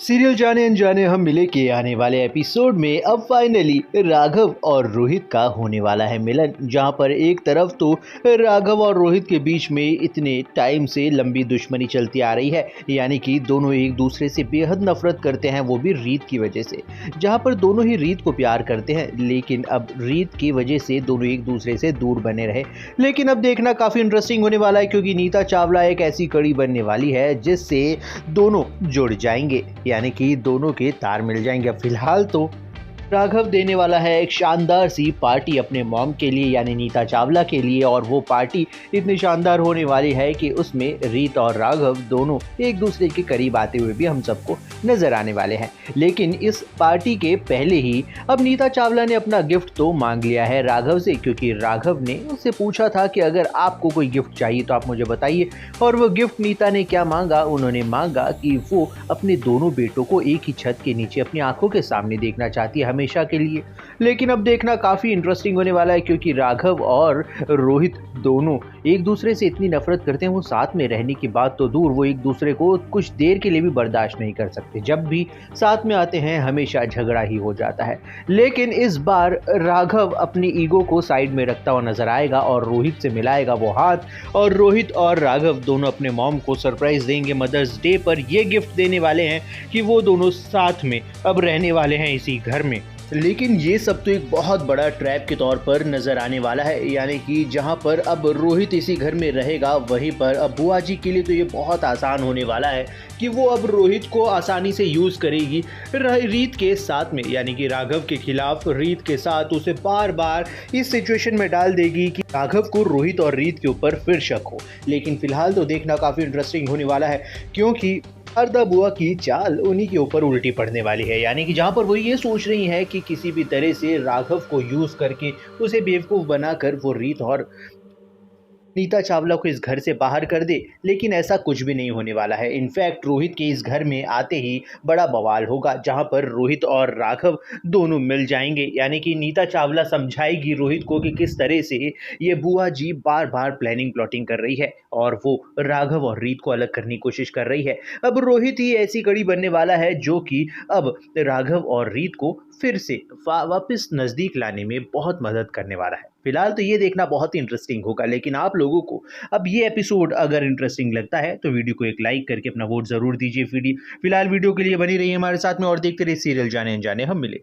Serial जाने अनजाने हम मिले के आने वाले एपिसोड में अब फाइनली राघव और रोहित का होने वाला है मिलन, जहां पर एक तरफ तो राघव और रोहित के बीच में इतने टाइम से लंबी दुश्मनी चलती आ रही है, यानी कि दोनों एक दूसरे से बेहद नफरत करते हैं, वो भी रीत की वजह से। जहां पर दोनों ही रीत को प्यार करते हैं, लेकिन अब रीत की वजह से दोनों एक दूसरे से दूर बने रहे। लेकिन अब देखना काफ़ी इंटरेस्टिंग होने वाला है, क्योंकि नीता चावला एक ऐसी कड़ी बनने वाली है जिससे दोनों जुड़ जाएंगे, यानी कि दोनों के तार मिल जाएंगे। फिलहाल तो राघव देने वाला है एक शानदार सी पार्टी अपने मॉम के लिए, यानी नीता चावला के लिए, और वो पार्टी इतनी शानदार होने वाली है कि उसमें रीत और राघव दोनों एक दूसरे के करीब आते हुए भी हम सबको नजर आने वाले हैं। लेकिन इस पार्टी के पहले ही अब नीता चावला ने अपना गिफ्ट तो मांग लिया है राघव से, क्योंकि राघव ने उससे पूछा था कि अगर आपको कोई गिफ्ट चाहिए तो आप मुझे बताइए। और वो गिफ्ट नीता ने क्या मांगा, उन्होंने मांगा कि वो अपने दोनों बेटों को एक ही छत के नीचे अपनी आंखों के सामने देखना चाहती है हमेशा के लिए। लेकिन अब देखना काफ़ी इंटरेस्टिंग होने वाला है, क्योंकि राघव और रोहित दोनों एक दूसरे से इतनी नफरत करते हैं, वो साथ में रहने की बात तो दूर, वो एक दूसरे को कुछ देर के लिए भी बर्दाश्त नहीं कर सकते। जब भी साथ में आते हैं हमेशा झगड़ा ही हो जाता है। लेकिन इस बार राघव अपनी ईगो को साइड में रखता हुआ नजर आएगा और रोहित से मिलाएगा वो हाथ, और रोहित और राघव दोनों अपने मॉम को सरप्राइज देंगे मदर्स डे पर। ये गिफ्ट देने वाले हैं कि वो दोनों साथ में अब रहने वाले हैं इसी घर में। लेकिन ये सब तो एक बहुत बड़ा ट्रैप के तौर पर नज़र आने वाला है, यानी कि जहाँ पर अब रोहित इसी घर में रहेगा, वहीं पर अब बुआ जी के लिए तो ये बहुत आसान होने वाला है कि वो अब रोहित को आसानी से यूज़ करेगी रीत के साथ में, यानी कि राघव के खिलाफ रीत के साथ उसे बार बार इस सिचुएशन में डाल देगी कि राघव को रोहित और रीत के ऊपर फिर शक हो। लेकिन फिलहाल तो देखना काफ़ी इंटरेस्टिंग होने वाला है, क्योंकि शारदा बुआ की चाल उन्हीं के ऊपर उल्टी पड़ने वाली है, यानी कि जहां पर वो ये सोच रही है कि किसी भी तरह से राघव को यूज करके उसे बेवकूफ बनाकर वो रीत और नीता चावला को इस घर से बाहर कर दे। लेकिन ऐसा कुछ भी नहीं होने वाला है। इनफैक्ट रोहित के इस घर में आते ही बड़ा बवाल होगा, जहां पर रोहित और राघव दोनों मिल जाएंगे, यानी कि नीता चावला समझाएगी रोहित को कि किस तरह से ये बुआ जी बार बार प्लानिंग प्लॉटिंग कर रही है और वो राघव और रीत को अलग करने की कोशिश कर रही है। अब रोहित ही ऐसी कड़ी बनने वाला है जो कि अब राघव और रीत को फिर से वापस नज़दीक लाने में बहुत मदद करने वाला है। फिलहाल तो ये देखना बहुत ही इंटरेस्टिंग होगा। लेकिन आप लोगों को अब ये एपिसोड अगर इंटरेस्टिंग लगता है तो वीडियो को एक लाइक करके अपना वोट जरूर दीजिए। फिलहाल वीडियो के लिए बनी रहिए हमारे साथ में और देखते रहिए सीरियल जाने अनजाने हम मिले।